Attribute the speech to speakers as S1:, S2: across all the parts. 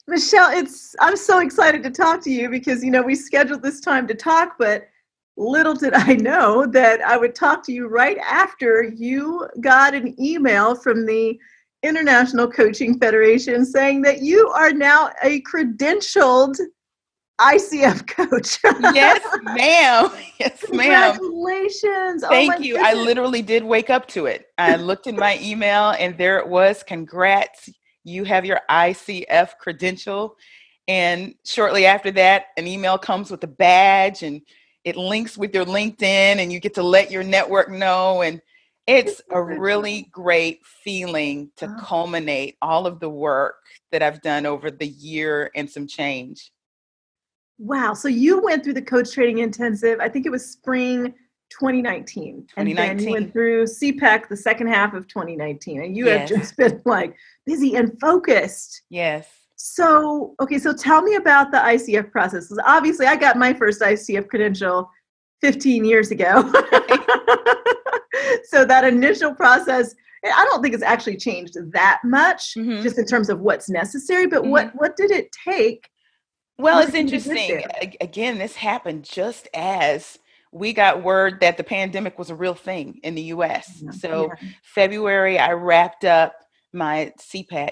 S1: Michelle, I'm so excited to talk to you because, we scheduled this time to talk, but little did I know that I would talk to you right after you got an email from the International Coaching Federation saying that you are now a credentialed ICF coach.
S2: Yes, ma'am. Yes, ma'am.
S1: Congratulations. Oh my
S2: Thank you. I
S1: goodness.
S2: literally did wake up to it. I looked in my email and there it was. Congrats. You have your ICF credential. And shortly after that, an email comes with a badge and it links with your LinkedIn and you get to let your network know. And it's a really great feeling to
S1: Oh,
S2: culminate all of the work that I've done over the year and some change.
S1: wow. So you went through the coach training intensive, I think it was spring 2019. And then you went
S2: 2019.
S1: through CPEC the second half of 2019. And you have
S2: Yes.
S1: just been like busy and focused.
S2: Yes.
S1: So, okay, so tell me about the ICF process. 'Cause obviously, I got my first ICF credential 15 years ago. So that initial process, I don't think it's actually changed that much,
S2: hmm
S1: just in terms of what's necessary. But
S2: hmm
S1: what did it take
S2: Well,
S1: for
S2: it's
S1: you to get
S2: interesting.
S1: there?
S2: Again, this happened just as we got word that the pandemic was a real thing in the US.
S1: Yeah,
S2: So,
S1: yeah.
S2: February, I wrapped up my CPAC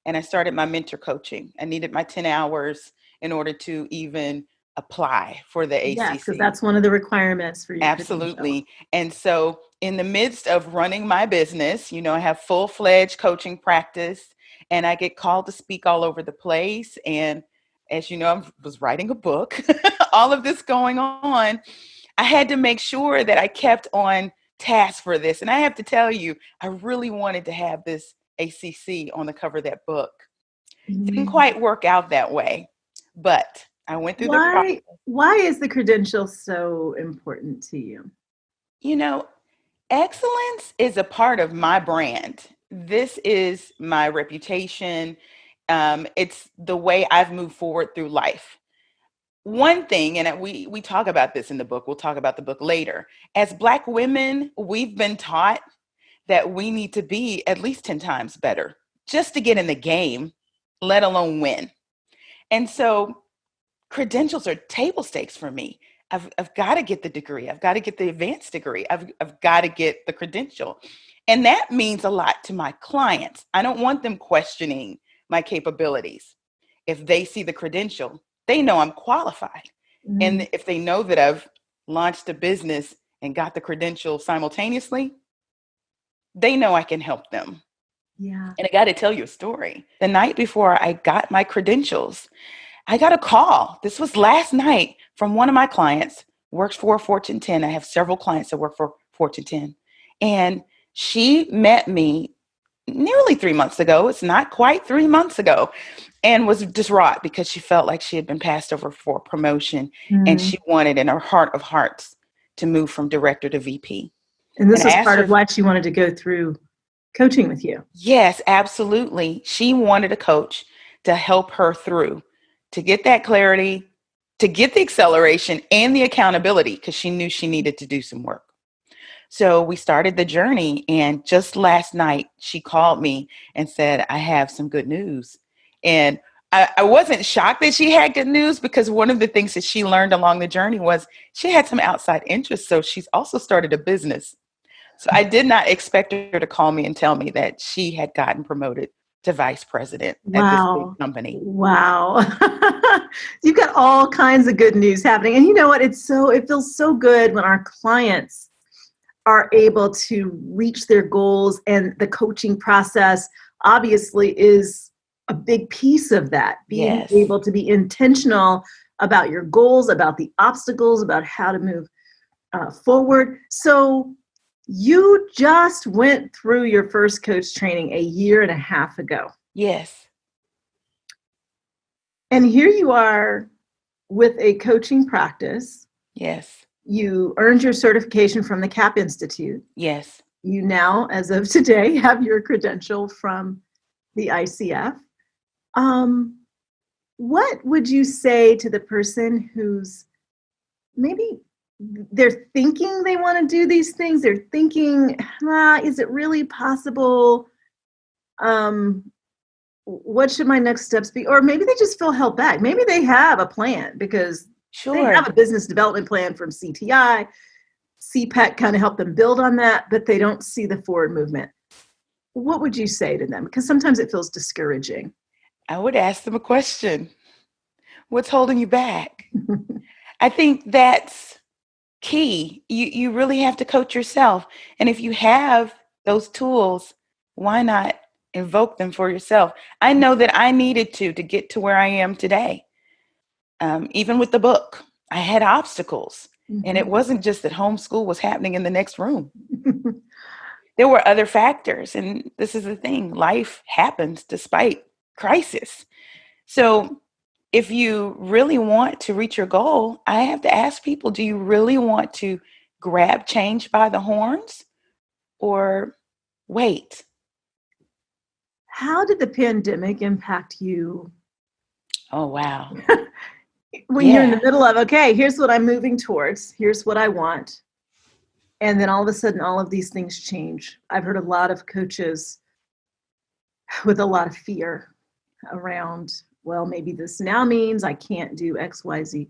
S2: and I started my mentor coaching. I needed my 10 hours in order to even apply for the
S1: Yes, because
S2: ACC.
S1: that's one of the requirements for your credential.
S2: Absolutely. And so, in the midst of running my business, I have full fledged coaching practice and I get called to speak all over the place. And as you know, I was writing a book, all of this going on. I had to make sure that I kept on task for this. And I have to tell you, I really wanted to have this ACC on the cover of that book. Didn't
S1: Mm.
S2: quite work out that way, but I went through the process.
S1: Why is the credential so important to you?
S2: You know, Excellence is a part of my brand. This is my reputation. It's the way I've moved forward through life. One thing, and we talk about this in the book, we'll talk about the book later. As Black women, we've been taught that we need to be at least 10 times better just to get in the game, let alone win. And so credentials are table stakes for me. I've got to get the degree. I've got to get the advanced degree. I've got to get the credential. And that means a lot to my clients. I don't want them questioning my capabilities. If they see the credential, they know I'm qualified.
S1: Mm,
S2: And if they know that I've launched a business and got the credential simultaneously, they know I can help them.
S1: yeah.
S2: And I got to tell you a story. The night before I got my credentials, I got a call. This was last night from one of my clients, works for Fortune 10. I have several clients that work for Fortune 10. And she met me nearly 3 months ago. It's not quite 3 months ago, and was distraught because she felt like she had been passed over for a promotion and
S1: Mm.
S2: she wanted in her heart of hearts to move from director to VP.
S1: And
S2: And
S1: this
S2: I
S1: was
S2: asked
S1: part of
S2: her,
S1: why she wanted to go through coaching with you.
S2: yes, absolutely. She wanted a coach to help her through, to get that clarity, to get the acceleration and the accountability, because she knew she needed to do some work. So we started the journey. And just last night, she called me and said, I have some good news. And I wasn't shocked that she had good news, because one of the things that she learned along the journey was she had some outside interest. So she's also started a business. So I did not expect her to call me and tell me that she had gotten promoted to vice president at this big
S1: Wow.
S2: company.
S1: Wow. You've got all kinds of good news happening. And you know what? It feels so good when our clients are able to reach their goals, and the coaching process obviously is a big piece of that. Being
S2: Yes.
S1: able to be intentional about your goals, about the obstacles, about how to move forward. So you just went through your first coach training a year and a half ago.
S2: Yes.
S1: And here you are with a coaching practice.
S2: Yes.
S1: You earned your certification from the CAP Institute.
S2: Yes.
S1: You now, as of today, have your credential from the ICF. Um, what would you say to the person who's maybe they're thinking they want to do these things? They're thinking, is it really possible? Um, what should my next steps be? Or maybe they just feel held back. Maybe they have a plan because they have
S2: Sure.
S1: a business development plan from CTI. CPAC kind of helped them build on that, but they don't see the forward movement. What would you say to them? Because sometimes it feels discouraging.
S2: I would ask them a question. What's holding you back? I think that's key. You really have to coach yourself. And if you have those tools, why not invoke them for yourself? I know that I needed to get to where I am today. Even with the book, I had obstacles. And it wasn't just that homeschool was happening in the next room. There were other factors. And this is the thing, life happens despite crisis. So if you really want to reach your goal, I have to ask people, do you really want to grab change by the horns or wait?
S1: How did the pandemic impact you
S2: Oh, wow.
S1: when you're in the
S2: Yeah,
S1: middle of, okay, here's what I'm moving towards, here's what I want. And then all of a sudden, all of these things change. I've heard a lot of coaches with a lot of fear around, well, maybe this now means I can't do XYZ.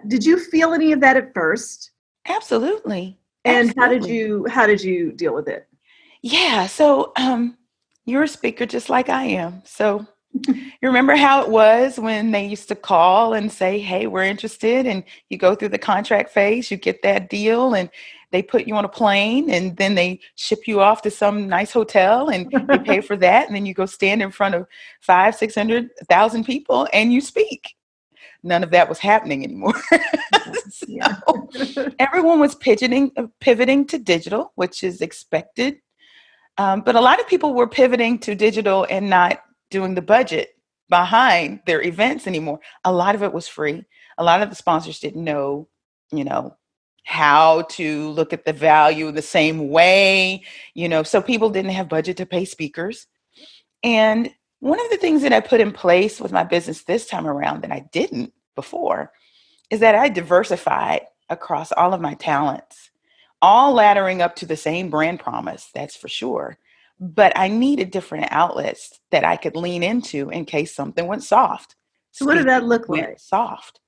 S1: Did you feel any of that at first?
S2: absolutely.
S1: And
S2: Absolutely.
S1: how did you deal with it?
S2: Yeah. So you're a speaker just like I am. So you remember how it was when they used to call and say, hey, we're interested. And you go through the contract phase, you get that deal, and they put you on a plane, and then they ship you off to some nice hotel and they pay for that. And then you go stand in front of 500, 600, 1,000 people and you speak. None of that was happening anymore.
S1: Yeah.
S2: So everyone was pivoting to digital, which is expected. But a lot of people were pivoting to digital and not doing the budget behind their events anymore. A lot of it was free. A lot of the sponsors didn't know, you know, how to look at the value the same way, so people didn't have budget to pay speakers. And one of the things that I put in place with my business this time around that I didn't before is that I diversified across all of my talents, all laddering up to the same brand promise, that's for sure. But I needed different outlets that I could lean into in case something went soft.
S1: So what did that
S2: Speaking
S1: look
S2: went
S1: like?
S2: soft.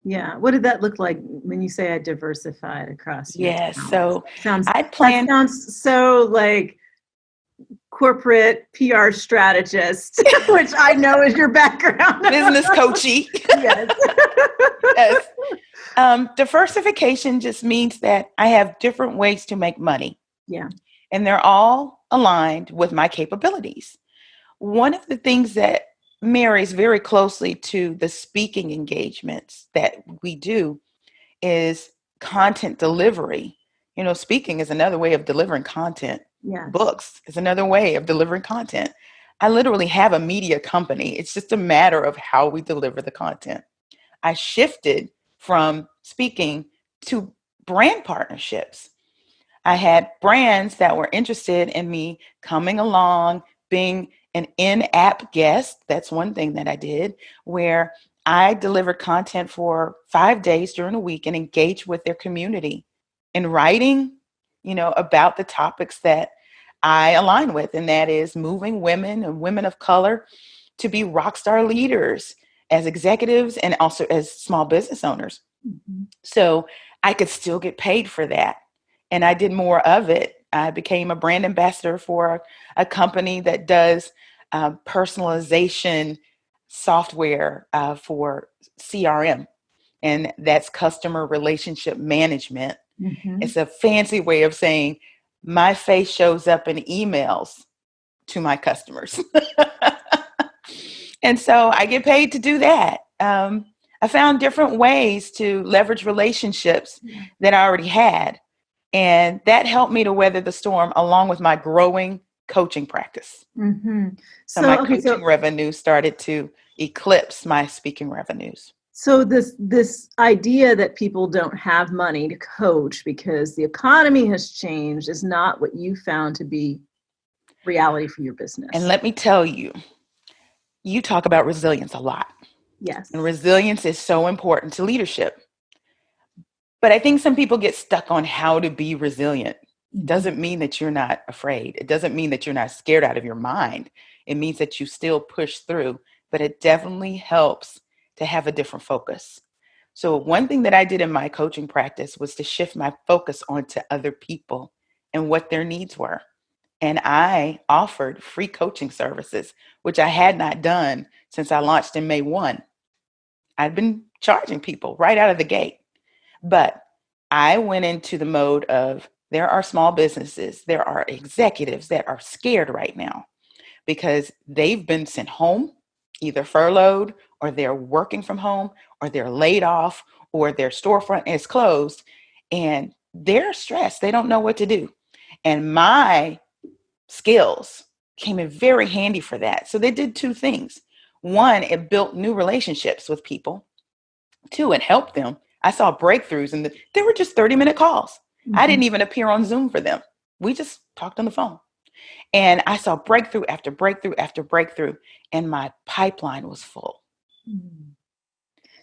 S1: Yeah. What did that look like when you say I diversified across your
S2: Yeah,
S1: talents?
S2: so
S1: Sounds
S2: I
S1: that
S2: planned
S1: sounds so like corporate PR strategist, which I know is your background.
S2: business coachy.
S1: Yes.
S2: Yes. Diversification just means that I have different ways to make money,
S1: Yeah.
S2: and they're all aligned with my capabilities. One of the things that marries very closely to the speaking engagements that we do is content delivery. Speaking is another way of delivering content.
S1: Yes.
S2: Books is another way of delivering content. I literally have a media company. It's just a matter of how we deliver the content. I shifted from speaking to brand partnerships. I had brands that were interested in me coming along, being an in app guest. That's one thing that I did, where I delivered content for 5 days during the week and engaged with their community in writing, about the topics that I align with, and that is moving women and women of color to be rock star leaders as executives and also as small business owners.
S1: Mhm.
S2: So I could still get paid for that. And I did more of it. I became a brand ambassador for a company that does personalization software for CRM, and that's customer relationship management.
S1: Mhm.
S2: It's a fancy way of saying my face shows up in emails to my customers. And so I get paid to do that. I found different ways to leverage relationships
S1: Yeah.
S2: that I already had. And that helped me to weather the storm along with my growing coaching practice.
S1: Mhm.
S2: So my
S1: So okay,
S2: coaching revenue started to eclipse my speaking revenues.
S1: so this idea that people don't have money to coach because the economy has changed is not what you found to be reality for your
S2: And
S1: business.
S2: let me tell you, you talk about resilience a lot. And
S1: Yes.
S2: resilience is so important to leadership. But I think some people get stuck on how to be resilient. It
S1: Mhm.
S2: doesn't mean that you're not afraid. It doesn't mean that you're not scared out of your mind. It means that you still push through, but it definitely helps to have a different focus. So one thing that I did in my coaching practice was to shift my focus onto other people and what their needs were. And I offered free coaching services, which I had not done since I launched in May 1. I'd been charging people right out of the gate. But I went into the mode of there are small businesses, there are executives that are scared right now because they've been sent home, either furloughed or they're working from home or they're laid off or their storefront is closed and they're stressed. They don't know what to do. And my skills came in very handy for that. So they did two things. One, it built new relationships with people. Two, it helped them. I saw breakthroughs and they were just 30-minute calls. I didn't even appear on Zoom for them. We just talked on the phone. And I saw breakthrough after breakthrough after breakthrough, and my pipeline was full.
S1: Mhm.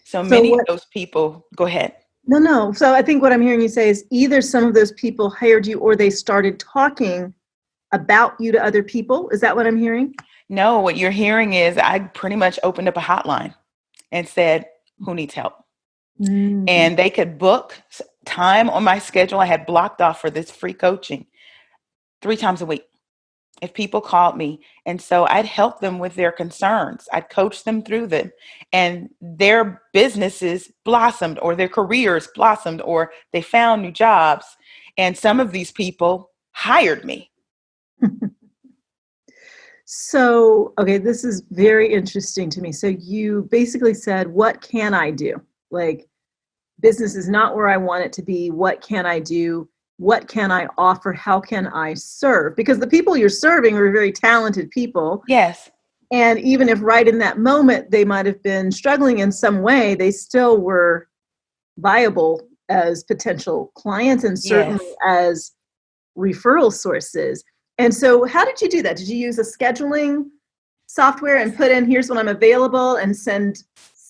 S2: So
S1: So
S2: many of
S1: what?
S2: those people, go ahead.
S1: No. So I think what I'm hearing you say is either some of those people hired you or they started talking about you to other people. Is that what I'm hearing?
S2: No, what you're hearing is I pretty much opened up a hotline and said, who needs help?
S1: Mm.
S2: And they could book time on my schedule. I had blocked off for this free coaching 3 times a week if people called me. And so I'd help them with their concerns. I'd coach them through them and their businesses blossomed or their careers blossomed or they found new jobs. And some of these people hired me.
S1: So, okay, this is very interesting to me. So you basically said, what can I do? Like, business is not where I want it to be. What can I do? What can I offer? How can I serve? Because the people you're serving are very talented people.
S2: Yes.
S1: And even if right in that moment they might have been struggling in some way, they still were viable as potential clients and certainly
S2: Yes.
S1: as referral sources. And so how did you do that? Did you use a scheduling software and put in here's when I'm available and send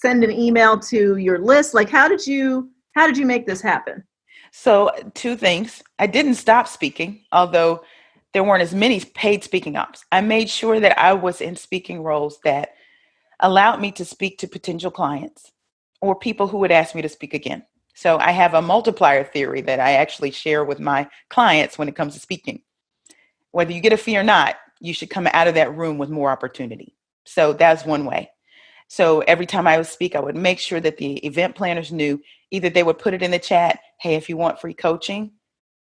S1: an email to your list? Like how did you make this happen?
S2: So, two things. I didn't stop speaking, although there weren't as many paid speaking ops. I made sure that I was in speaking roles that allowed me to speak to potential clients or people who would ask me to speak again. So, I have a multiplier theory that I actually share with my clients when it comes to speaking. Whether you get a fee or not, you should come out of that room with more opportunity. So, that's one way. So every time I would speak, I would make sure that the event planners knew either they would put it in the chat, hey, if you want free coaching,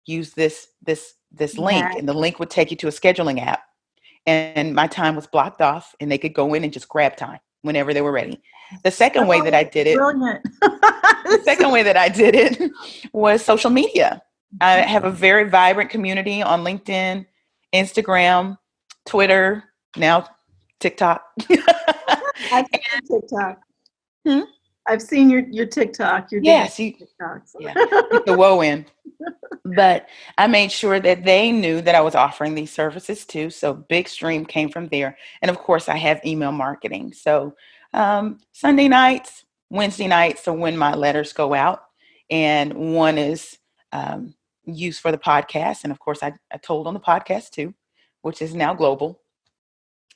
S2: use this link,
S1: Right.
S2: and the link would take you to a scheduling app. And my time was blocked off, and they could go in and just grab time whenever they were ready. The second way that I
S1: So
S2: did it,
S1: brilliant.
S2: the second way that I did it was social media. I have a very vibrant community on LinkedIn, Instagram, Twitter, now TikTok.
S1: I've seen your TikTok.
S2: Hmm?
S1: I've seen your TikTok, your different
S2: Yes, you,
S1: TikToks.
S2: yeah, get the woe in. But I made sure that they knew that I was offering these services too. So Big Stream came from there. And of course, I have email marketing. So Sunday nights, Wednesday nights are when my letters go out. And one is used for the podcast. And of course, I told on the podcast too, which is now global.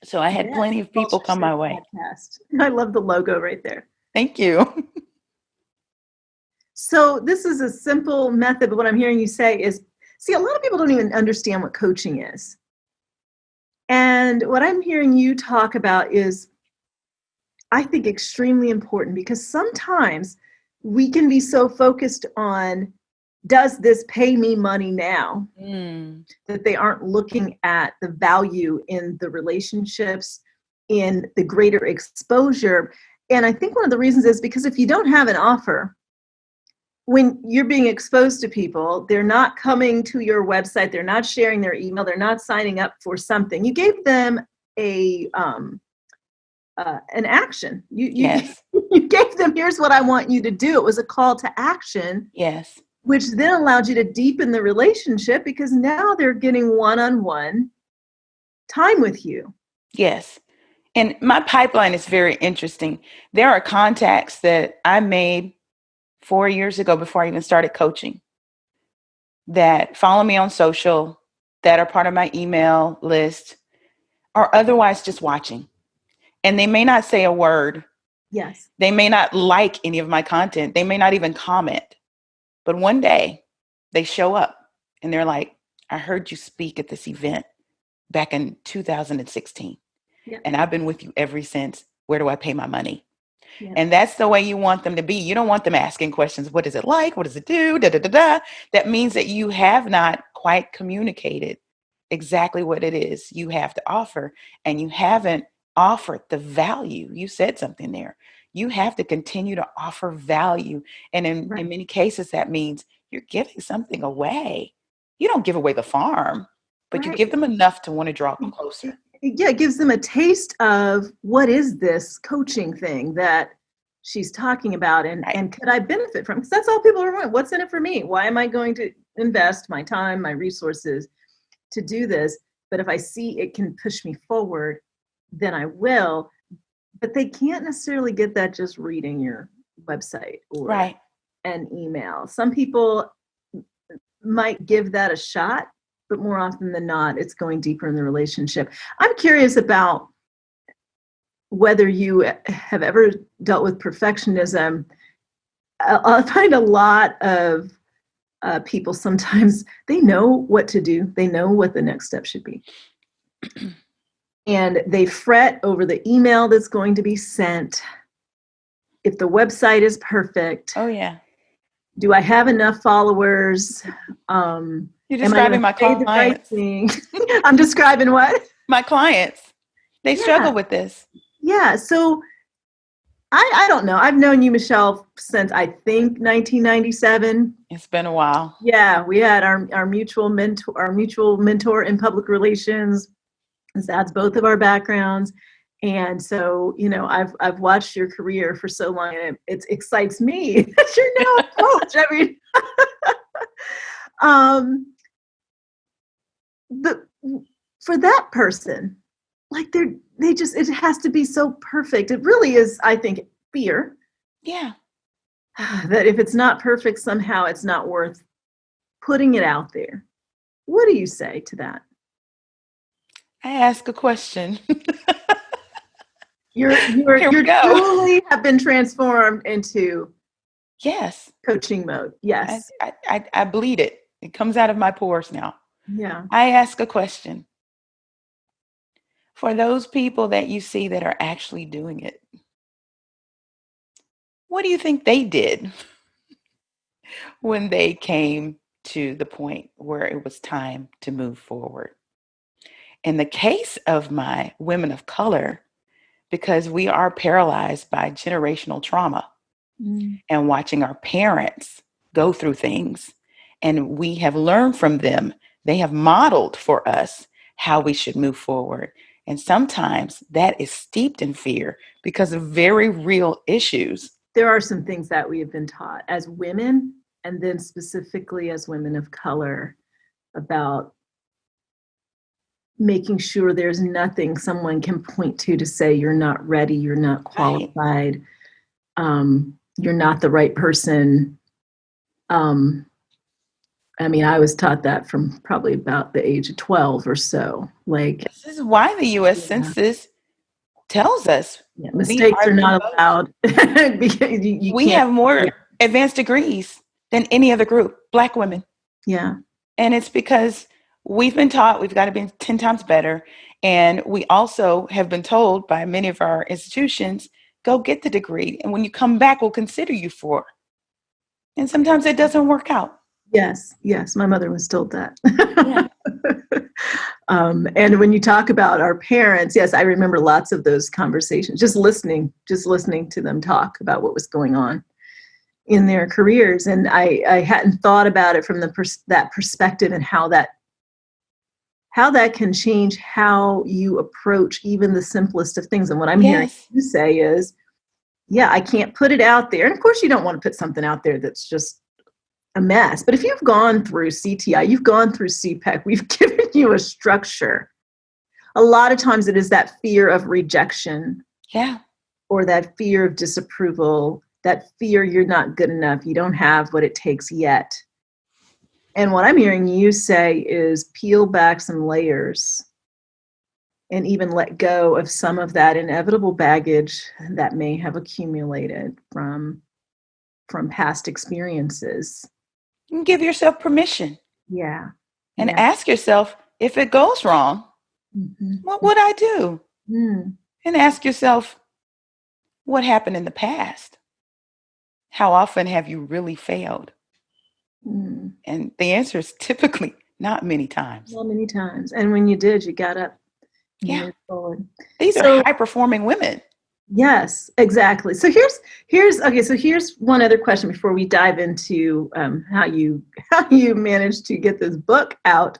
S2: So I had
S1: Yes,
S2: plenty of people
S1: Culture
S2: come
S1: Shift
S2: my way.
S1: podcast. I love the logo right there.
S2: Thank you.
S1: So this is a simple method, but what I'm hearing you say is, see, a lot of people don't even understand what coaching is. And what I'm hearing you talk about is, I think, extremely important because sometimes we can be so focused on, does this pay me money now?
S2: Mm,
S1: That they aren't looking at the value in the relationships, in the greater exposure. And I think one of the reasons is because if you don't have an offer, when you're being exposed to people, they're not coming to your website, they're not sharing their email, they're not signing up for something. You gave them a an action. You
S2: yes,
S1: you gave them, here's what I want you to do. It was a call to action,
S2: yes,
S1: which then allowed you to deepen the relationship because now they're getting one-on-one time with you.
S2: yes. And my pipeline is very interesting. There are contacts that I made 4 years ago before I even started coaching that follow me on social, that are part of my email list. are otherwise just watching. And they may not say a word.
S1: Yes.
S2: They may not like any of my content. They may not even comment. But one day they show up and they're like, I heard you speak at this event back in 2016.
S1: Yeah.
S2: And I've been with you ever since. Where do I pay my money?
S1: Yeah.
S2: And that's the way you want them to be. You don't want them asking questions. What is it like? What does it do? Da, da, da, da. That means that you have not quite communicated exactly what it is you have to offer. And you haven't offered the value. You said something there. You have to continue to offer value. And in many cases, that means you're giving something away. You don't give away the farm, but you give them enough to want to draw closer.
S1: Yeah, it gives them a taste of what is this coaching thing that she's talking about, and could I benefit from? Because that's all people are wanting. What's in it for me? Why am I going to invest my time, my resources to do this? But if I see it can push me forward, then I will. But they can't necessarily get that just reading your website or an email. Some people might give that a shot, but more often than not, it's going deeper in the relationship. I'm curious about whether you have ever dealt with perfectionism. I find a lot of people sometimes, they know what to do. They know what the next step should be. And they fret over the email that's going to be sent. If the website is perfect.
S2: Oh, yeah.
S1: Do I have enough followers?
S2: You're describing my clients.
S1: I'm describing what?
S2: My clients. They struggle with this.
S1: Yeah. So I don't know. I've known you, Michelle, since I think 1997.
S2: It's been a while.
S1: Yeah. We had our mutual mentor in public relations. That's both of our backgrounds. And so, I've watched your career for so long, and it excites me that you're now a coach. I mean, for that person, like it has to be so perfect. It really is, I think, fear.
S2: Yeah.
S1: That if it's not perfect, somehow it's not worth putting it out there. What do you say to that?
S2: I ask a question.
S1: You truly have been transformed into coaching mode. Yes.
S2: I bleed it. It comes out of my pores now.
S1: Yeah.
S2: I ask a question. For those people that you see that are actually doing it, what do you think they did when they came to the point where it was time to move forward? In the case of my women of color, because we are paralyzed by generational trauma and watching our parents go through things, and we have learned from them. They have modeled for us how we should move forward. And sometimes that is steeped in fear because of very real issues.
S1: There are some things that we have been taught as women, and then specifically as women of color, about making sure there's nothing someone can point to say you're not ready, you're not qualified, you're not the right person. I mean, I was taught that from probably about the age of 12 or so. Like,
S2: this is why the U.S. Census tells us
S1: mistakes are not allowed. Because
S2: we have more advanced degrees than any other group, Black women.
S1: Yeah.
S2: And it's because we've been taught we've got to be 10 times better. And we also have been told by many of our institutions, go get the degree. And when you come back, we'll consider you for. And sometimes it doesn't work out.
S1: Yes. My mother was told that. Yeah. And when you talk about our parents, yes, I remember lots of those conversations, just listening to them talk about what was going on in their careers. And I hadn't thought about it from that perspective, and how that can change how you approach even the simplest of things. And what I'm hearing you say is, I can't put it out there. And of course you don't want to put something out there that's just a mess. But if you've gone through CTI, you've gone through CPEC, we've given you a structure. A lot of times it is that fear of rejection.
S2: Yeah.
S1: Or that fear of disapproval, that fear you're not good enough, you don't have what it takes yet. And what I'm hearing you say is peel back some layers and even let go of some of that inevitable baggage that may have accumulated from past experiences.
S2: You can give yourself permission
S1: Yeah.
S2: and
S1: Yeah.
S2: ask yourself, if it goes wrong, what would I do?
S1: Mm.
S2: And ask yourself, what happened in the past? How often have you really failed?
S1: Mm.
S2: And the answer is typically not many times.
S1: Well, many times. And when you did, you got up and
S2: Yeah.
S1: moved forward.
S2: These are
S1: So
S2: high performing women.
S1: yes, exactly. So here's one other question before we dive into how you managed to get this book out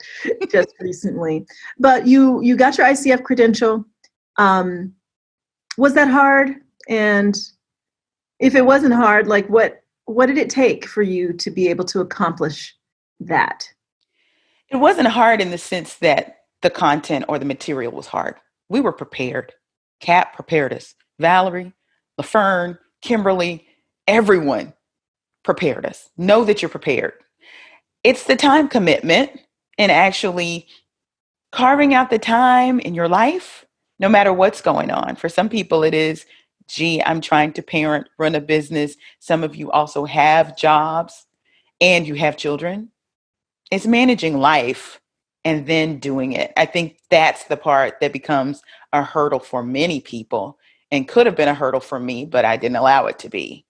S1: just recently. But you got your ICF credential. Was that hard? And if it wasn't hard, like what did it take for you to be able to accomplish that?
S2: It wasn't hard in the sense that the content or the material was hard. We were prepared. Kat prepared us. Valerie, LaFern, Kimberly, everyone prepared us. Know that you're prepared. It's the time commitment and actually carving out the time in your life, no matter what's going on. For some people, it is, gee, I'm trying to parent, run a business. Some of you also have jobs and you have children. It's managing life and then doing it. I think that's the part that becomes a hurdle for many people and could have been a hurdle for me, but I didn't allow it to be.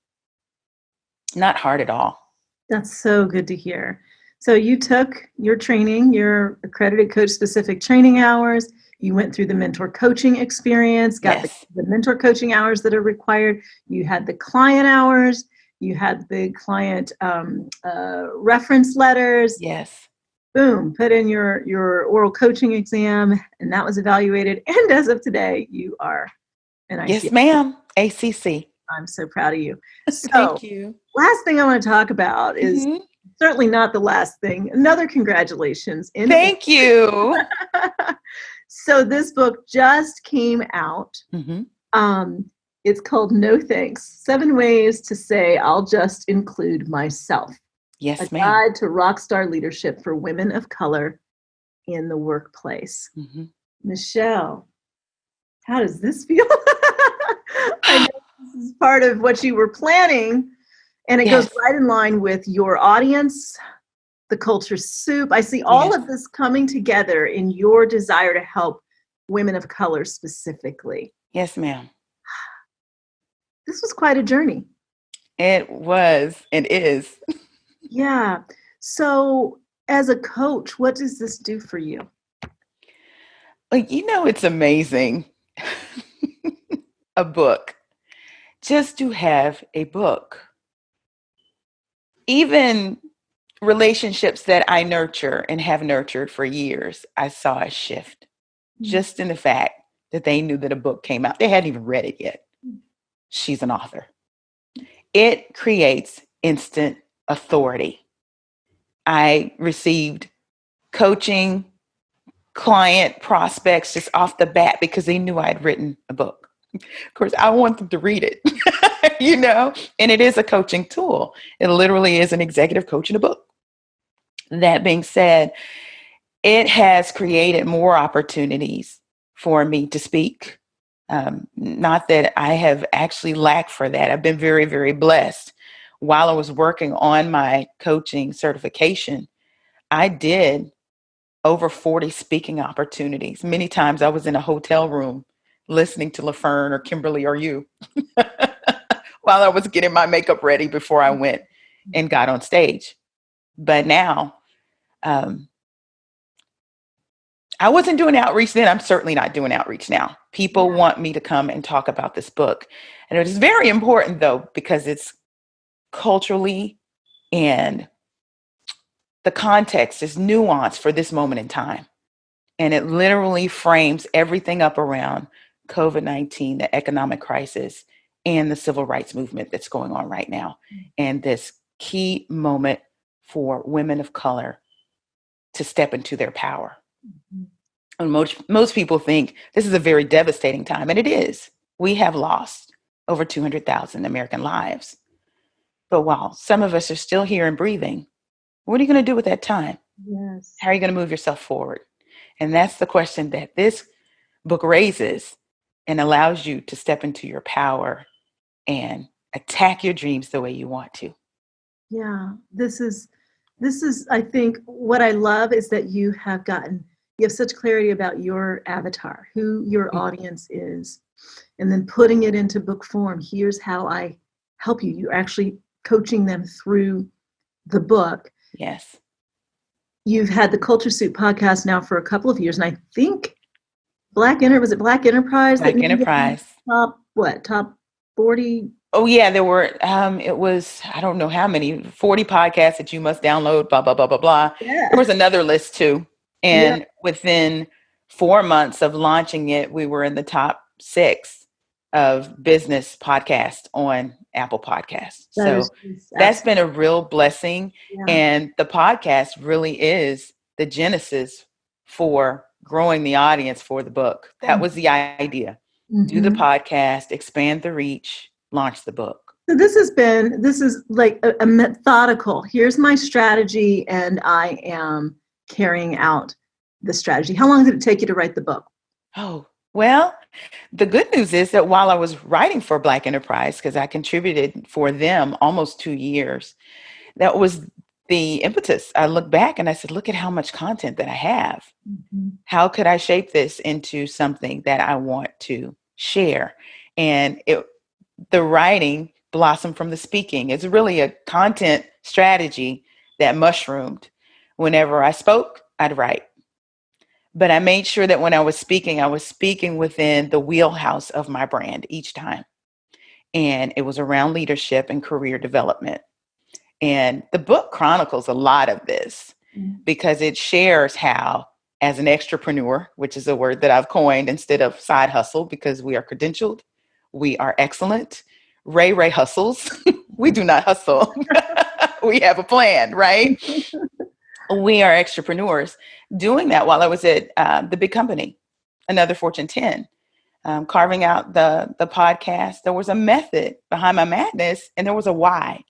S2: Not hard at all.
S1: That's so good to hear. So you took your training, your accredited coach specific training hours. You went through the mentor coaching experience, got
S2: Yes.
S1: the mentor coaching hours that are required. You had the client hours. You had the client reference letters.
S2: Yes.
S1: Boom, put in your oral coaching exam, and that was evaluated. And as of today, you are an
S2: Yes,
S1: ICF.
S2: ma'am. ACC.
S1: I'm so proud of you. So
S2: Thank you.
S1: last thing I want to talk about is
S2: Mhm.
S1: certainly not the last thing. Another congratulations.
S2: Thank you.
S1: So this book just came out.
S2: Mhm.
S1: Um, it's called No Thanks, 7 Ways to Say I'll Just Include Myself. A
S2: Yes, ma'am.
S1: Guide to Rockstar Leadership for Women of Color in the Workplace.
S2: Mhm.
S1: Michelle, how does this feel? I know this is part of what you were planning, and it goes
S2: Yes.
S1: right in line with your audience, the culture soup. I see all
S2: Yes.
S1: of this coming together in your desire to help women of color specifically.
S2: Yes, ma'am.
S1: This was quite a journey.
S2: It was and is.
S1: Yeah. So, as a coach, what does this do for you?
S2: Like, it's amazing. A book. Just to have a book. Even relationships that I nurture and have nurtured for years, I saw a shift just in the fact that they knew that a book came out. They hadn't even read it yet. She's an author. It creates instant authority. I received coaching client prospects just off the bat because they knew I had written a book. Of course, I want them to read it, and it is a coaching tool. It literally is an executive coach in a book. That being said, it has created more opportunities for me to speak. Not that I have actually lacked for that. I've been very, very blessed. While I was working on my coaching certification, I did over 40 speaking opportunities. Many times I was in a hotel room listening to LaFern or Kimberly or you while I was getting my makeup ready before I went and got on stage. But now, I wasn't doing outreach then. I'm certainly not doing outreach now. People want me to come and talk about this book. And it is very important, though, because it's culturally and the context is nuanced for this moment in time. And it literally frames everything up around COVID-19, the economic crisis, and the civil rights movement that's going on right now. And this key moment for women of color to step into their power. And most people think this is a very devastating time, and it is. We have lost over 200,000 American lives. But while some of us are still here and breathing, what are you going to do with that time?
S1: Yes.
S2: How are you going to move yourself forward? And that's the question that this book raises and allows you to step into your power and attack your dreams the way you want to.
S1: Yeah, this is I think what I love is that you have such clarity about your avatar, who your audience is, and then putting it into book form. Here's how I help you. You're actually coaching them through the book.
S2: Yes.
S1: You've had the Culture Soup podcast now for a couple of years, and I think Black Enterprise that
S2: Black
S1: named it
S2: Enterprise.
S1: top 40?
S2: Oh yeah, there were it was, I don't know how many, 40 podcasts that you must download, blah, blah, blah, blah, blah.
S1: Yeah.
S2: There was another list too.
S1: Yeah.
S2: And within 4 months of launching it, we were in the top 6 of business podcasts on Apple Podcasts. So that's been a real blessing.
S1: Yeah.
S2: And the podcast really is the genesis for growing the audience for the book. That was the idea. Do the podcast, expand the reach, launch the book.
S1: So this is like a methodical, here's my strategy, and I am carrying out the strategy. How long did it take you to write the book?
S2: Oh, well, the good news is that while I was writing for Black Enterprise, because I contributed for them almost 2 years, that was the impetus. I look back and I said, look at how much content that I have. How could I shape this into something that I want to share? And the writing blossomed from the speaking. It's really a content strategy that mushroomed. Whenever I spoke, I'd write. But I made sure that when I was speaking within the wheelhouse of my brand each time. And it was around leadership and career development. And the book chronicles a lot of this because it shares how, as an extrapreneur, which is a word that I've coined instead of side hustle, because we are credentialed, we are excellent. Ray hustles. We do not hustle. We have a plan, right? We are extrapreneurs. Doing that while I was at the big company, another Fortune 10, carving out the podcast, there was a method behind my madness and there was a why.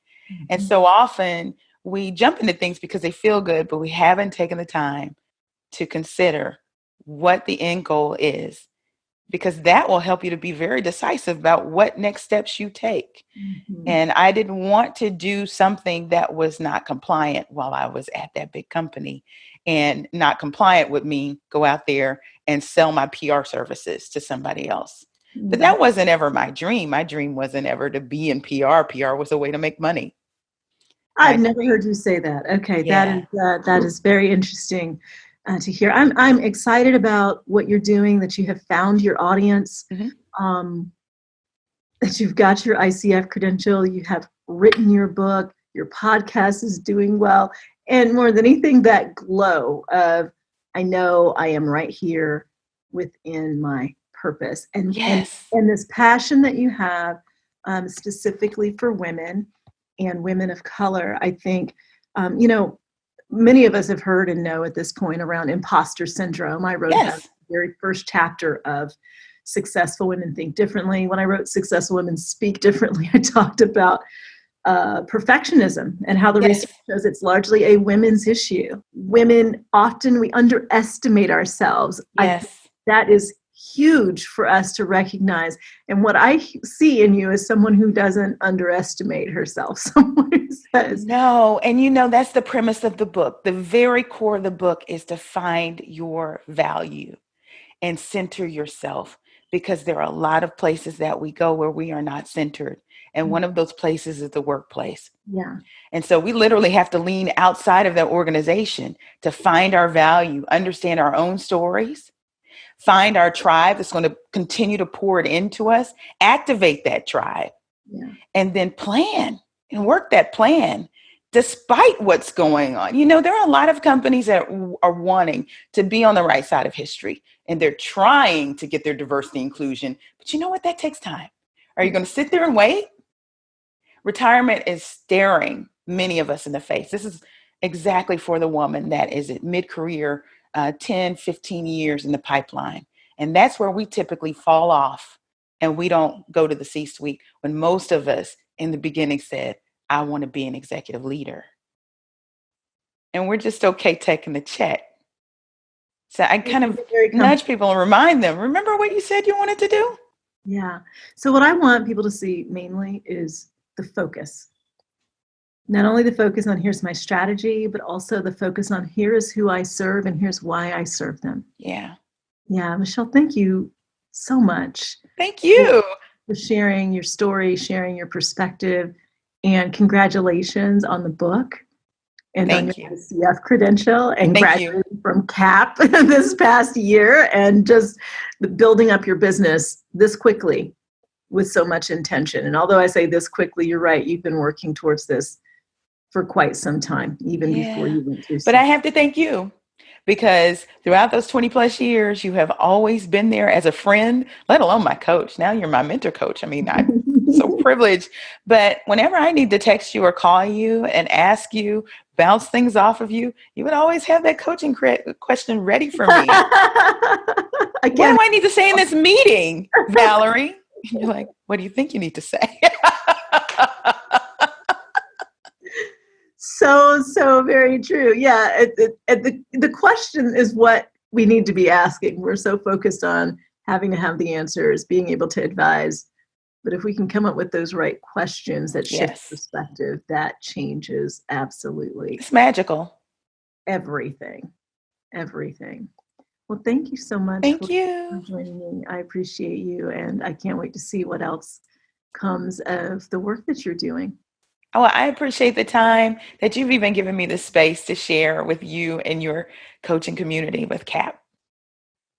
S2: And so often we jump into things because they feel good, but we haven't taken the time to consider what the end goal is, because that will help you to be very decisive about what next steps you take. And I didn't want to do something that was not compliant while I was at that big company. And not compliant would mean go out there and sell my PR services to somebody else. But that wasn't ever my dream. My dream wasn't ever to be in PR. PR was a way to make money.
S1: I've never heard you say that. Okay,
S2: Yeah.
S1: that is very interesting to hear. I'm excited about what you're doing. That you have found your audience. That you've got your ICF credential. You have written your book. Your podcast is doing well, and more than anything, that glow of I know I am right here within my purpose, and this passion that you have specifically for women and women of color. I think, many of us have heard and know at this point around imposter syndrome. I wrote about the very first chapter of Successful Women Think Differently. When I wrote Successful Women Speak Differently, I talked about perfectionism and how the research shows it's largely a women's issue. Women often, we underestimate ourselves. I think that is huge for us to recognize. And what I see in you is someone who doesn't underestimate herself, someone who says,
S2: no. And that's the premise of the book. The very core of the book is to find your value and center yourself, because there are a lot of places that we go where we are not centered. And one of those places is the workplace.
S1: Yeah.
S2: And so we literally have to lean outside of that organization to find our value, understand our own stories, find our tribe that's going to continue to pour it into us, activate that tribe, and then plan and work that plan despite what's going on. There are a lot of companies that are wanting to be on the right side of history, and they're trying to get their diversity inclusion. But you know what? That takes time. Are you going to sit there and wait? Retirement is staring many of us in the face. This is exactly for the woman that is at mid-career, 10, 15 years in the pipeline. And that's where we typically fall off and we don't go to the C-suite, when most of us in the beginning said, I want to be an executive leader. And we're just okay taking the check. So I kind of
S1: Very
S2: nudge
S1: comfortable.
S2: people and remind them, remember what you said you wanted to do?
S1: Yeah. So what I want people to see mainly is the focus. Not only the focus on here's my strategy, but also the focus on here is who I serve and here's why I serve them.
S2: Yeah.
S1: Yeah, Michelle, thank you so much
S2: Thank
S1: for
S2: you.
S1: sharing your story, sharing your perspective, and congratulations on the book and on your
S2: Thank you.
S1: ICF credential and
S2: Thank you.
S1: graduating from CAP this past year and just building up your business this quickly with so much intention. And although I say this quickly, you're right, you've been working towards this for quite some time, even before
S2: Yeah.
S1: you went through
S2: But I
S1: CAP.
S2: have to thank you because throughout those 20 plus years, you have always been there as a friend, let alone my coach. Now you're my mentor coach. I mean, I'm so privileged. But whenever I need to text you or call you and ask you, bounce things off of you, you would always have that coaching question ready for me.
S1: I
S2: What
S1: can't.
S2: do I need to say in this meeting, Valerie? And you're like, what do you think you need to say?
S1: So very true. Yeah, the question is what we need to be asking. We're so focused on having to have the answers, being able to advise. But if we can come up with those right questions that shift
S2: Yes.
S1: perspective, that changes absolutely
S2: It's magical.
S1: everything. Everything. Well, thank you so much
S2: Thank
S1: for
S2: you.
S1: joining me. I appreciate you, and I can't wait to see what else comes of the work that you're doing.
S2: Oh, I appreciate the time that you've even given me the space to share with you and your coaching community with CAP.